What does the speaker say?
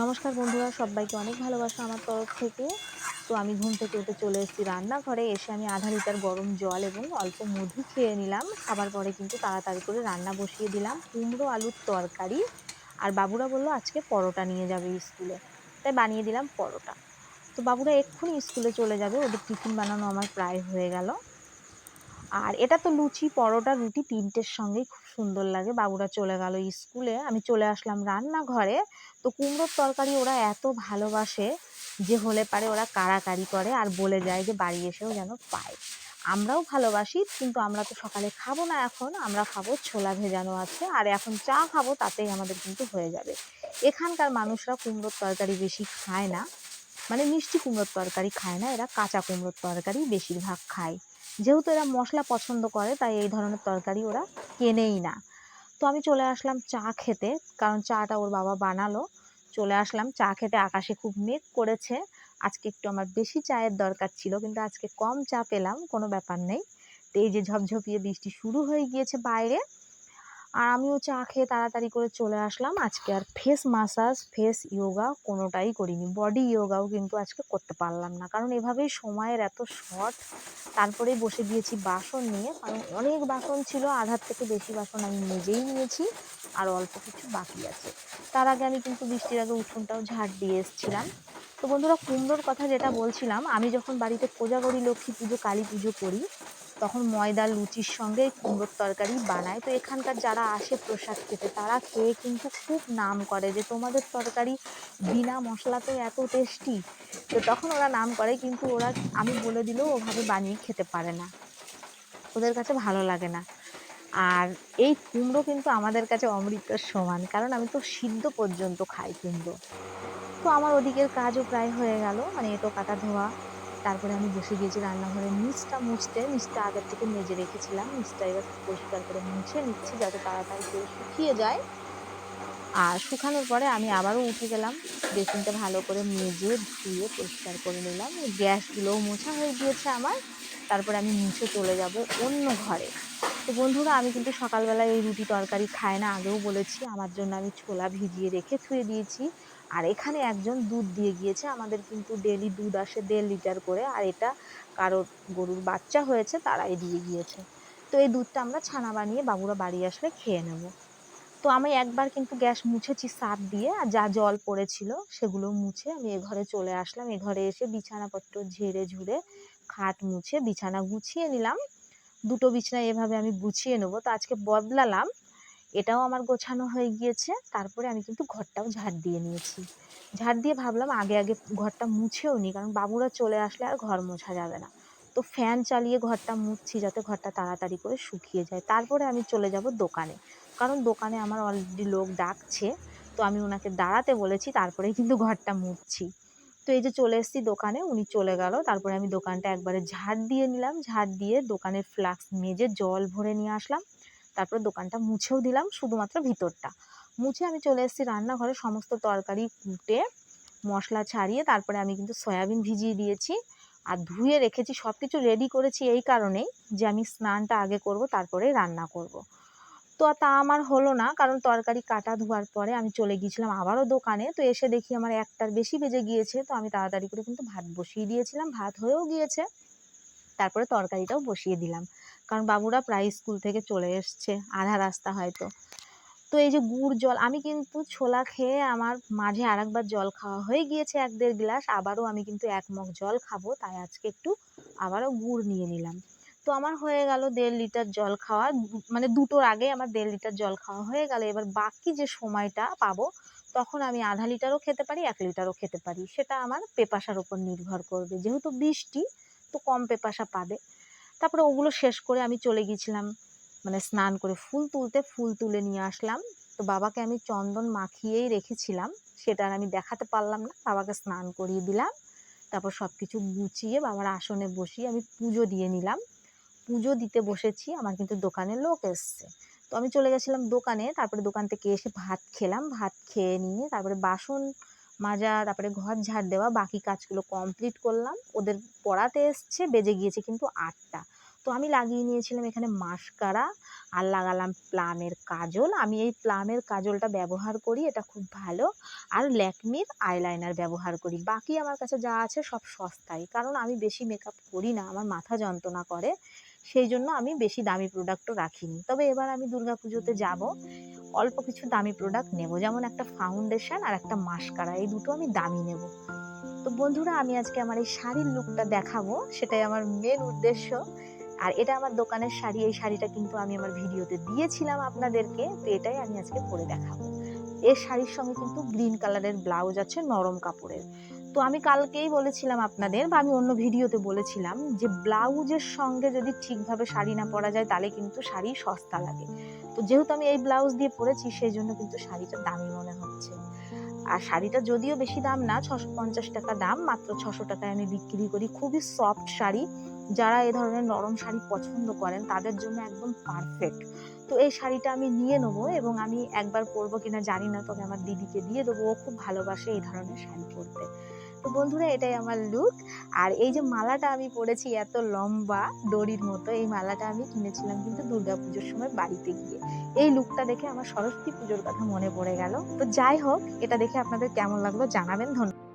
নমস্কার বন্ধুরা, সবাইকে অনেক ভালোবাসা আমার তরফ থেকে। তো আমি ঘুম থেকে উঠে চলে এসেছি রান্নাঘরে। এসে আমি আধা লিটার গরম জল এবং অল্প মধু খেয়ে নিলাম। খাবার পরে কিন্তু তাড়াতাড়ি করে রান্না বসিয়ে দিলাম কুমড়ো আলুর তরকারি। আর বাবুরা বলল আজকে পরোটা নিয়ে যাবে স্কুলে, তাই বানিয়ে দিলাম পরোটা। তো বাবুরা এক্ষুনি স্কুলে চলে যাবে, ওদের টিফিন বানানো আমার প্রায় হয়ে গেল। আর এটা তো লুচি, পরোটা, রুটি ৩ টের সঙ্গেই খুব সুন্দর লাগে। বাবুরা চলে গেল স্কুলে, আমি চলে আসলাম রান্নাঘরে। তো কুমড়োর তরকারি ওরা এত ভালোবাসে যে হলে পারে ওরা কাড়াকাড়ি করে আর বলে যায় যে বাড়ি এসেও যেন পায়। আমরাও ভালোবাসি, কিন্তু আমরা তো সকালে খাবো না এখন, আমরা খাবো ছোলা ভেজানো আছে আর এখন চা খাবো, তাতেই আমাদের কিন্তু হয়ে যাবে। এখানকার মানুষরা কুমড়োর তরকারি বেশি খায় না, মানে মিষ্টি কুমড়োর তরকারি খায় না, এরা কাঁচা কুমড়োর তরকারি বেশিরভাগ খায়। যেহেতু এরা মশলা পছন্দ করে তাই এই ধরনের তরকারি ওরা কেনেই না। তো আমি চলে আসলাম চা খেতে, কারণ চাটা ওর বাবা বানালো। চলে আসলাম চা খেতে, আকাশে খুব মেঘ করেছে। আজকে একটু আমার বেশি চায়ের দরকার ছিল, কিন্তু আজকে কম চা পেলাম, কোনো ব্যাপার নেই। তো এই যে ঝপঝপিয়ে বৃষ্টি শুরু হয়ে গিয়েছে বাইরে, আর আমিও চা খেয়ে তাড়াতাড়ি করে চলে আসলাম। আজকে আর ফেস মাসাজ, ফেস ইয়োগা কোনোটাই করিনি। বডি ইয়োগাও কিন্তু আজকে করতে পারলাম না, কারণ এভাবেই সময়ের এত শর্ট। তারপরেই বসে গিয়েছি বাসন নিয়ে, কারণ অনেক বাসন ছিল, আধার থেকে বেশি বাসন আমি মেজেই নিয়েছি, আর অল্প কিছু বাকি আছে। তার আগে আমি কিন্তু বৃষ্টির আগে উঠোনটাও ঝাড় দিয়ে এসেছিলাম। তো বন্ধুরা, কুমড়োর কথা যেটা বলছিলাম, আমি যখন বাড়িতে কোজাগরী, লক্ষ্মী পুজো, কালী পুজো করি, তখন ময়দার লুচির সঙ্গে কুমড়োর তরকারি বানায়। তো এখানকার যারা আসে প্রসাদ খেতে, তারা খেয়ে কিন্তু খুব নাম করে যে তোমাদের তরকারি বিনা মশলাতেও এত টেস্টি। তো তখন ওরা নাম করে, কিন্তু ওরা, আমি বলে দিলেও ওভাবে বানিয়ে খেতে পারে না, ওদের কাছে ভালো লাগে না। আর এই কুমড়ো কিন্তু আমাদের কাছে অমৃতের সমান, কারণ আমি তো সিদ্ধ পর্যন্ত খাই কুমড়ো। তো আমার ওদিকের কাজও প্রায় হয়ে গেল, মানে এঁটো কাটা ধোয়া। তারপরে আমি বসে গিয়েছি রান্নাঘরে নিচটা মুছতে। নিচটা আগের থেকে মেজে রেখেছিলাম, নিচটা এবার পরিষ্কার করে মুছে নিচ্ছি যাতে তাড়াতাড়ি করে শুকিয়ে যায়। আর শুকানোর পরে আমি আবারও উঠে গেলাম, বেসিনটা ভালো করে মেজে ধুয়ে পরিষ্কার করে নিলাম। গ্যাসগুলোও মোছা হয়ে গিয়েছে আমার। তারপরে আমি মুছে চলে যাব অন্য ঘরে। তো বন্ধুরা, আমি কিন্তু সকালবেলায় এই রুটি তরকারি খাই না, আগেও বলেছি। আমার জন্য আমি ছোলা ভিজিয়ে রেখে থুয়ে দিয়েছি। আর এখানে একজন দুধ দিয়ে গিয়েছে, আমাদের কিন্তু ডেলি দুধ আসে 1.5 লিটার করে, আর এটা কারোর গরুর বাচ্চা হয়েছে তারাই দিয়ে গিয়েছে। তো এই দুধটা আমরা ছানা বানিয়ে বাবুরা বাড়ি আসলে খেয়ে নেব। তো আমি একবার কিন্তু গ্যাস মুছেছি সার্ফ দিয়ে, আর যা জল পড়েছিল সেগুলো মুছে আমি এ ঘরে চলে আসলাম। এ ঘরে এসে বিছানাপত্র ঝেড়ে ঝুড়ে খাট মুছে বিছানা গুছিয়ে নিলাম। দুটো বিছানা এভাবে আমি গুছিয়ে নেবো, তো আজকে বদলালাম। এটাও আমার গোছানো হয়ে গিয়েছে। তারপরে আমি কিন্তু ঘরটাও ঝাড় দিয়ে নিয়েছি। ঝাড় দিয়ে ভাবলাম আগে আগে ঘরটা মুছেও নিই, কারণ বাবুরা চলে আসলে আর ঘর মোছা যাবে না। তো ফ্যান চালিয়ে ঘরটা মুছছি যাতে ঘরটা তাড়াতাড়ি করে শুকিয়ে যায়। তারপরে আমি চলে যাব দোকানে, কারণ দোকানে আমার অলরেডি লোক ডাকছে। তো আমি ওনাকে দাঁড়াতে বলেছি, তারপরেই কিন্তু ঘরটা মুছছি। তো এই যে চলে এসেছি দোকানে, উনি চলে গেল। তারপরে আমি দোকানটা একবারে ঝাড় দিয়ে নিলাম, ঝাড় দিয়ে দোকানের ফ্লাস্ক মেজে জল ভরে নিয়ে আসলাম। তারপর দোকানটা মুছেও দিলাম, শুধুমাত্র ভিতরটা মুছে আমি চলে এসেছি রান্নাঘরে। সমস্ত তরকারি কুটে মশলা ছাড়িয়ে তারপরে আমি কিন্তু সয়াবিন ভিজিয়ে দিয়েছি আর ধুয়ে রেখেছি। সব কিছু রেডি করেছি এই কারণেই যে আমি স্নানটা আগে করব, তারপরে রান্না করব। তো তা আমার হলো না, কারণ তরকারি কাটা ধোয়ার পরে আমি চলে গিয়েছিলাম আবারও দোকানে। তো এসে দেখি আমার 1টার বেশি বেজে গিয়েছে। তো আমি তাড়াতাড়ি করে কিন্তু ভাত বসিয়ে দিয়েছিলাম, ভাত হয়েও গিয়েছে। তারপরে তরকারিটাও বসিয়ে দিলাম, কারণ বাবুরা প্রায় স্কুল থেকে চলে এসছে, আধা রাস্তা হয়তো। তো এই যে গুড় জল, আমি কিন্তু ছোলা খেয়ে আমার মাঝে আরেকবার জল খাওয়া হয়ে গিয়েছে 1-1.5 গ্লাস, আবারও আমি কিন্তু 1 মগ জল খাবো, তাই আজকে একটু আবারও গুড় নিয়ে নিলাম। তো আমার হয়ে গেল 1.5 লিটার জল খাওয়া, মানে দুটোর আগে আমার 1.5 লিটার জল খাওয়া হয়ে গেল। এবার বাকি যে সময়টা পাবো, তখন আমি আধা লিটারও খেতে পারি, 1 লিটারও খেতে পারি, সেটা আমার পেপাসার উপর নির্ভর করবে। যেহেতু বৃষ্টি, তো কম পেপাসা পাবে। তারপরে ওগুলো শেষ করে আমি চলে গিয়েছিলাম, মানে স্নান করে ফুল তুলতে, ফুল তুলে নিয়ে আসলাম। তো বাবাকে আমি চন্দন মাখিয়েই রেখেছিলাম, সেটা আর আমি দেখাতে পারলাম না। বাবাকে স্নান করিয়ে দিলাম, তারপর সব কিছু গুছিয়ে বাবার আসনে বসিয়ে আমি পুজো দিয়ে নিলাম। পুজো দিতে বসেছি, আমার কিন্তু দোকানে লোক এসছে। তো আমি চলে গেছিলাম দোকানে, তারপরে দোকান থেকে এসে ভাত খেলাম। ভাত খেয়ে নিয়ে তারপরে বাসন মাজা, তারপরে ঘর ঝাড় দেওয়া, বাকি কাজগুলো কমপ্লিট করলাম। ওদের পড়াতে এসছে, বেজে গিয়েছে কিন্তু 8টা। তো তো আমি লাগিয়ে নিয়েছিলাম এখানে মাস্কারা আর লাগালাম প্লামের কাজল। আমি এই প্লামের কাজলটা ব্যবহার করি, এটা খুব ভালো। আর ল্যাকমির আইলাইনার ব্যবহার করি। বাকি আমার কাছে যা আছে সব সস্তাই, কারণ আমি বেশি মেকআপ করি না, আমার মাথা যন্ত্রণা করে, সেই জন্য আমি বেশি দামি প্রোডাক্টও রাখিনি। তবে এবার আমি দুর্গাপুজোতে যাব, অল্প কিছু দামি প্রোডাক্ট নেব, যেমন একটা ফাউন্ডেশন আর একটা মাস্কারা, এই দুটো আমি দামি নেব। তো বন্ধুরা, আমি আজকে আমার এই শাড়ির লুকটা দেখাবো, সেটাই আমার মেন উদ্দেশ্য। আর এটা আমার দোকানের শাড়ি, এই শাড়িটা কিন্তু আমি আমার ভিডিওতে দিয়েছিলাম আপনাদেরকে, তো এটাই আমি আজকে পরে দেখাবো। এর শাড়ির সঙ্গে কিন্তু গ্রিন কালারের ব্লাউজ আছে, নরম কাপড়ের। তো আমি কালকেই বলেছিলাম আপনাদের, বা আমি অন্য ভিডিওতে বলেছিলাম, যে ব্লাউজের সঙ্গে যদি ঠিকভাবে শাড়ি না পরা যায় তাহলে কিন্তু শাড়ি সস্তা লাগে। তো যেহেতু আমি এই ব্লাউজ দিয়ে পরেছি, সেই জন্য কিন্তু শাড়িটা দামি মনে হচ্ছে। আর শাড়িটা যদিও বেশি দাম না, 650 টাকা দাম, মাত্র 600 টাকায় আমি বিক্রি করি। খুবই সফট শাড়ি, যারা এ ধরনের নরম শাড়ি পছন্দ করেন তাদের জন্য একদম পারফেক্ট। তো এই শাড়িটা আমি নিয়ে নেবো, এবং আমি একবার পরবো কিনা জানি না, তবে আমার দিদিকে দিয়ে দেবো, ও খুব ভালোবাসে এই ধরনের শাড়ি পরতে। তো বন্ধুরা, এটাই আমার লুক। আর এই যে মালাটা আমি পরেছি এত লম্বা দড়ির মতো, এই মালাটা আমি কিনেছিলাম কিন্তু দুর্গাপুজোর সময় বাড়িতে গিয়ে। এই লুকটা দেখে আমার সরস্বতী পুজোর কথা মনে পড়ে গেল। তো যাই হোক, এটা দেখে আপনাদের কেমন লাগলো জানাবেন। ধন্যবাদ।